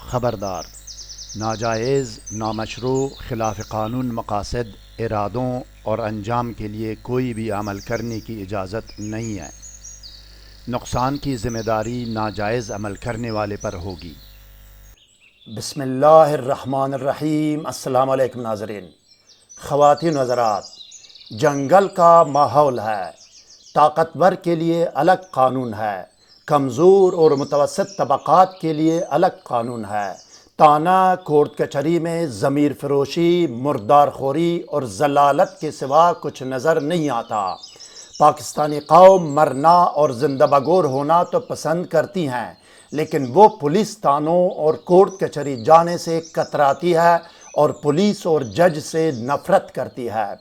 خبردار، ناجائز، نامشروع، خلاف قانون مقاصد، ارادوں اور انجام کے لیے کوئی بھی عمل کرنے کی اجازت نہیں ہے۔ نقصان کی ذمہ داری ناجائز عمل کرنے والے پر ہوگی۔ بسم اللہ الرحمن الرحیم۔ السلام علیکم ناظرین۔ خواتین و حضرات، جنگل کا ماحول ہے، طاقتور کے لیے الگ قانون ہے، کمزور اور متوسط طبقات کے لیے الگ قانون ہے۔ تانا کورٹ کچہری میں ضمیر فروشی، مردار خوری اور ضلالت کے سوا کچھ نظر نہیں آتا۔ پاکستانی قوم مرنا اور زندہ بگور ہونا تو پسند کرتی ہیں، لیکن وہ پولیس تانوں اور کورٹ کچہری جانے سے کتراتی ہے اور پولیس اور جج سے نفرت کرتی ہے۔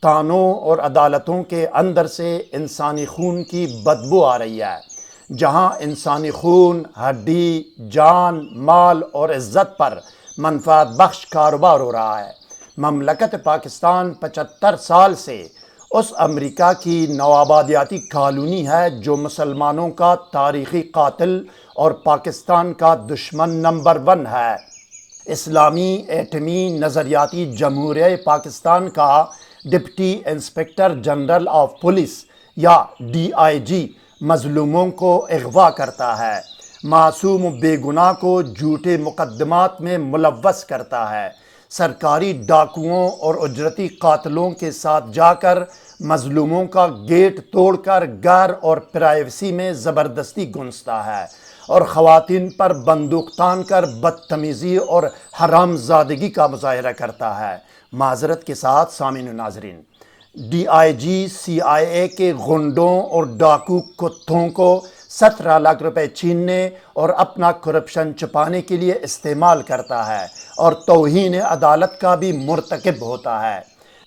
تانوں اور عدالتوں کے اندر سے انسانی خون کی بدبو آ رہی ہے۔ جہاں انسانی خون، ہڈی، جان، مال اور عزت پر منفعت بخش کاروبار ہو رہا ہے۔ مملکت پاکستان 75 سال سے اس امریکہ کی نوآبادیاتی کالونی ہے جو مسلمانوں کا تاریخی قاتل اور پاکستان کا دشمن نمبر 1 ہے۔ اسلامی ایٹمی نظریاتی جمہوریہ پاکستان کا deputy inspector general of police یا DIG مظلوموں کو اغوا کرتا ہے، معصوم و بے گناہ کو جھوٹے مقدمات میں ملوث کرتا ہے، سرکاری ڈاکوؤں اور اجرتی قاتلوں کے ساتھ جا کر مظلوموں کا گیٹ توڑ کر گھر اور پرائیویسی میں زبردستی گھستا ہے اور خواتین پر بندوق تان کر بدتمیزی اور حرام زادگی کا مظاہرہ کرتا ہے۔ معذرت کے ساتھ سامعین و ناظرین، DIG CIA کے غنڈوں اور ڈاکو کتوں کو 17 لاکھ روپے چھیننے اور اپنا کرپشن چھپانے کے لیے استعمال کرتا ہے اور توہین عدالت کا بھی مرتکب ہوتا ہے۔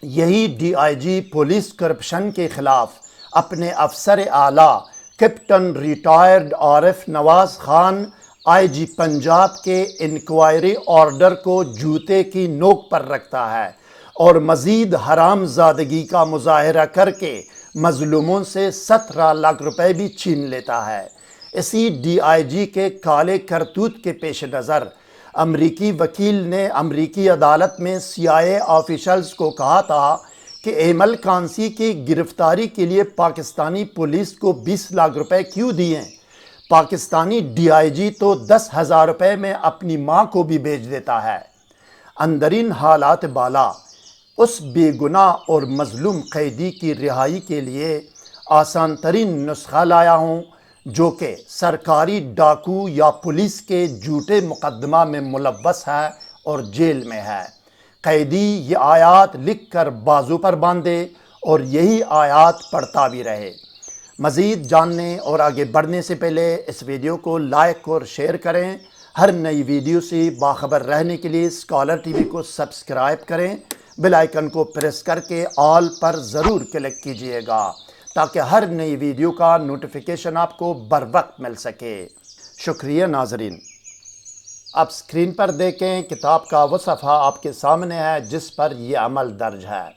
یہی DIG پولیس کرپشن کے خلاف اپنے افسر اعلیٰ کیپٹن ریٹائرڈ عارف نواز خان IG پنجاب کے انکوائری آرڈر کو جوتے کی نوک پر رکھتا ہے اور مزید حرام زادگی کا مظاہرہ کر کے مظلوموں سے 17 لاکھ روپے بھی چھین لیتا ہے۔ اسی DIG کے کالے کرتوت کے پیش نظر امریکی وکیل نے امریکی عدالت میں CIA آفیشلز کو کہا تھا کہ ایمل کانسی کی گرفتاری کے لیے پاکستانی پولیس کو 20 لاکھ روپے کیوں دیے؟ پاکستانی DIG تو 10,000 روپے میں اپنی ماں کو بھی بھیج دیتا ہے۔ اندرین حالات بالا، اس بے گناہ اور مظلوم قیدی کی رہائی کے لیے آسان ترین نسخہ لایا ہوں، جو کہ سرکاری ڈاکو یا پولیس کے جھوٹے مقدمہ میں ملوث ہے اور جیل میں ہے۔ قیدی یہ آیات لکھ کر بازو پر باندھے اور یہی آیات پڑھتا بھی رہے۔ مزید جاننے اور آگے بڑھنے سے پہلے اس ویڈیو کو لائک اور شیئر کریں۔ ہر نئی ویڈیو سے باخبر رہنے کے لیے اسکالر TV کو سبسکرائب کریں۔ بیل آئیکن کو پریس کر کے آل پر ضرور کلک کیجئے گا تاکہ ہر نئی ویڈیو کا نوٹیفیکیشن آپ کو بر وقت مل سکے۔ شکریہ ناظرین۔ اب سکرین پر دیکھیں، کتاب کا وہ صفحہ آپ کے سامنے ہے جس پر یہ عمل درج ہے۔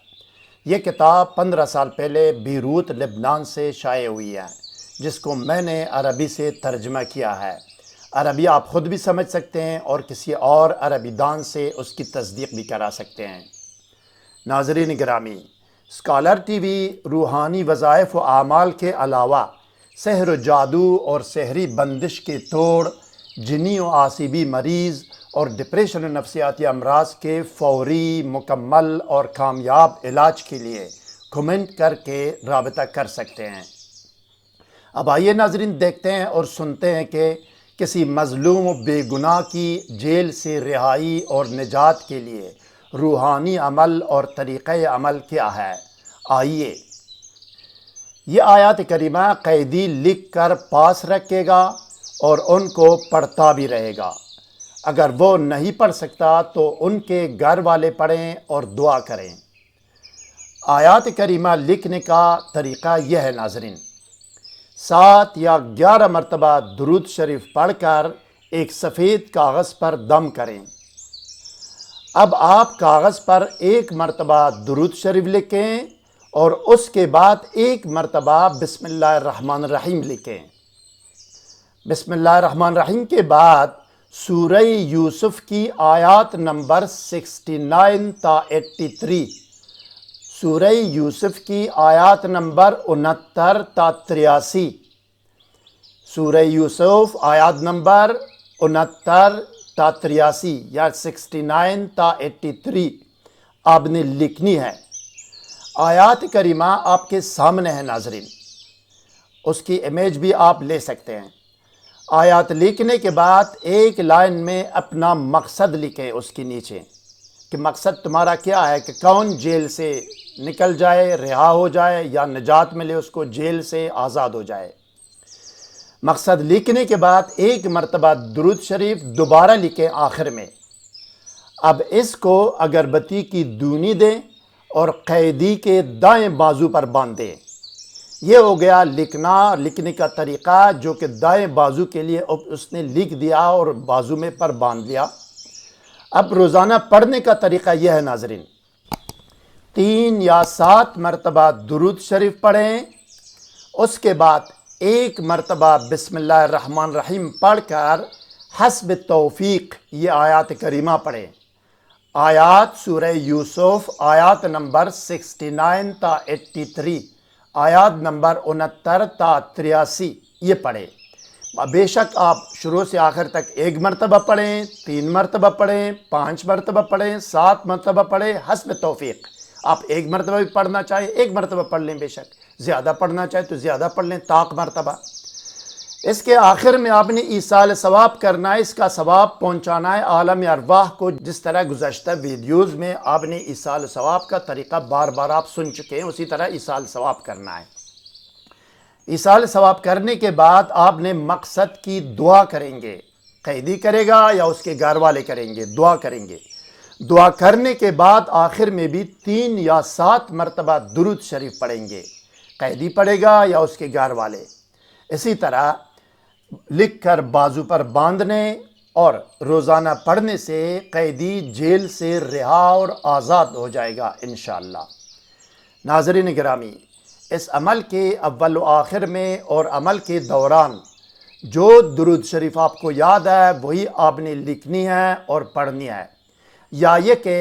یہ کتاب 15 سال پہلے بیروت لبنان سے شائع ہوئی ہے، جس کو میں نے عربی سے ترجمہ کیا ہے۔ عربی آپ خود بھی سمجھ سکتے ہیں اور کسی اور عربی دان سے اس کی تصدیق بھی کرا سکتے ہیں۔ ناظرین گرامی، اسکالر TV روحانی وظائف و اعمال کے علاوہ سحر و جادو اور سحری بندش کے توڑ، جنی و عصبی مریض اور ڈپریشن و نفسیاتی امراض کے فوری، مکمل اور کامیاب علاج کے لیے کمنٹ کر کے رابطہ کر سکتے ہیں۔ اب آئیے ناظرین دیکھتے ہیں اور سنتے ہیں کہ کسی مظلوم و بے گناہ کی جیل سے رہائی اور نجات کے لیے روحانی عمل اور طریقہ عمل کیا ہے۔ آئیے، یہ آیات کریمہ قیدی لکھ کر پاس رکھے گا اور ان کو پڑھتا بھی رہے گا۔ اگر وہ نہیں پڑھ سکتا تو ان کے گھر والے پڑھیں اور دعا کریں۔ آیات کریمہ لکھنے کا طریقہ یہ ہے ناظرین، 7 یا 11 مرتبہ درود شریف پڑھ کر ایک سفید کاغذ پر دم کریں۔ اب آپ کاغذ پر 1 مرتبہ درود شریف لکھیں اور اس کے بعد 1 مرتبہ بسم اللہ الرحمن الرحیم لکھیں۔ بسم اللہ الرحمن الرحیم کے بعد سورہ یوسف کی آیات نمبر 69 تا 83، سورہ یوسف کی آیات نمبر 69 تا 83، سورہ یوسف آیات نمبر 69 تا 83 یا 69 تا 83 آپ نے لکھنی ہے۔ آیات کریمہ آپ کے سامنے ہے ناظرین، اس کی امیج بھی آپ لے سکتے ہیں۔ آیات لکھنے کے بعد ایک لائن میں اپنا مقصد لکھیں اس کے نیچے، کہ مقصد تمہارا کیا ہے، کہ کون جیل سے نکل جائے، رہا ہو جائے، یا نجات ملے اس کو، جیل سے آزاد ہو جائے۔ مقصد لکھنے کے بعد ایک مرتبہ درود شریف دوبارہ لکھیں آخر میں۔ اب اس کو اگربتی کی دونی دیں اور قیدی کے دائیں بازو پر باندھ دیں۔ یہ ہو گیا لکھنے کا طریقہ، جو کہ دائیں بازو کے لیے اس نے لکھ دیا اور بازو میں پر باندھ لیا۔ اب روزانہ پڑھنے کا طریقہ یہ ہے ناظرین، 3 یا 7 مرتبہ درود شریف پڑھیں، اس کے بعد ایک مرتبہ بسم اللہ الرحمن الرحیم پڑھ کر حسب توفیق یہ آیات کریمہ پڑھیں۔ آیات سورہ یوسف آیات نمبر 69 تا 83، آیات نمبر 69 تا 83 یہ پڑھیں۔ بے شک آپ شروع سے آخر تک 1 مرتبہ پڑھیں، 3 مرتبہ پڑھیں، 5 مرتبہ پڑھیں، 7 مرتبہ پڑھیں، حسب توفیق۔ آپ 1 مرتبہ بھی پڑھنا چاہیں 1 مرتبہ پڑھ لیں، بے شک زیادہ پڑھنا چاہیں تو زیادہ پڑھ لیں، طاق مرتبہ۔ اس کے آخر میں آپ نے ایصال ثواب کرنا ہے، اس کا ثواب پہنچانا ہے عالم ارواح کو، جس طرح گزشتہ ویڈیوز میں آپ نے ایصال ثواب کا طریقہ بار بار آپ سن چکے ہیں، اسی طرح ایصال ثواب کرنا ہے۔ ایصال ثواب کرنے کے بعد آپ نے مقصد کی دعا کریں گے، قیدی کرے گا یا اس کے گھر والے کریں گے، دعا کریں گے۔ دعا کرنے کے بعد آخر میں بھی 3 یا 7 مرتبہ درود شریف پڑھیں گے، قیدی پڑھے گا یا اس کے گھر والے۔ اسی طرح لکھ کر بازو پر باندھنے اور روزانہ پڑھنے سے قیدی جیل سے رہا اور آزاد ہو جائے گا انشاءاللہ۔ ناظرین گرامی، اس عمل کے اول و آخر میں اور عمل کے دوران جو درود شریف آپ کو یاد ہے وہی آپ نے لکھنی ہے اور پڑھنی ہے، یا یہ کہ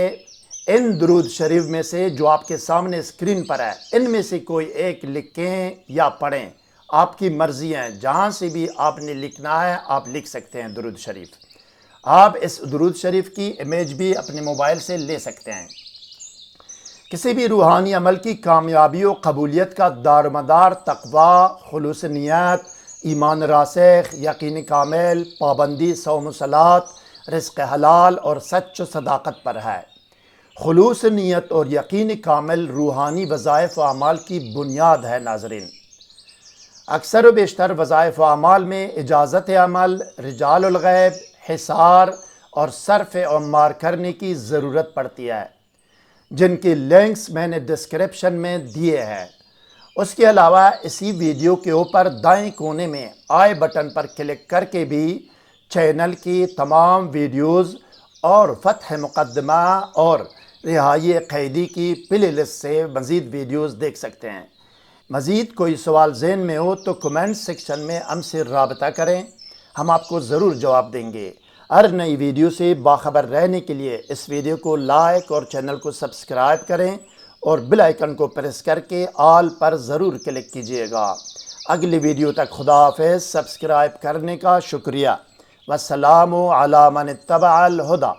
ان درود شریف میں سے جو آپ کے سامنے اسکرین پر ہے ان میں سے کوئی ایک لکھیں یا پڑھیں، آپ کی مرضی ہے، جہاں سے بھی آپ نے لکھنا ہے آپ لکھ سکتے ہیں درود شریف۔ آپ اس درود شریف کی امیج بھی اپنے موبائل سے لے سکتے ہیں۔ کسی بھی روحانی عمل کی کامیابی و قبولیت کا دار و مدار تقوی، خلوص نیت، ایمان راسخ، یقین کامل، پابندی صوم و صلاۃ، رزق حلال اور سچ و صداقت پر ہے۔ خلوص نیت اور یقین کامل روحانی وظائف و اعمال کی بنیاد ہے ناظرین۔ اکثر و بیشتر وظائف و اعمال میں اجازت عمل، رجال الغیب، حصار اور صرف عمار کرنے کی ضرورت پڑتی ہے، جن کی لنکس میں نے ڈسکرپشن میں دیے ہیں۔ اس کے علاوہ اسی ویڈیو کے اوپر دائیں کونے میں آئی بٹن پر کلک کر کے بھی چینل کی تمام ویڈیوز اور فتح مقدمہ اور رہائی قیدی کی پلے لسٹ سے مزید ویڈیوز دیکھ سکتے ہیں۔ مزید کوئی سوال ذہن میں ہو تو کمنٹ سیکشن میں ہم سے رابطہ کریں، ہم آپ کو ضرور جواب دیں گے۔ ہر نئی ویڈیو سے باخبر رہنے کے لیے اس ویڈیو کو لائک اور چینل کو سبسکرائب کریں اور بیل آئیکن کو پریس کر کے آل پر ضرور کلک کیجئے گا۔ اگلی ویڈیو تک خدا حافظ، سبسکرائب کرنے کا شکریہ۔ والسلام علی من اتبع الہدی۔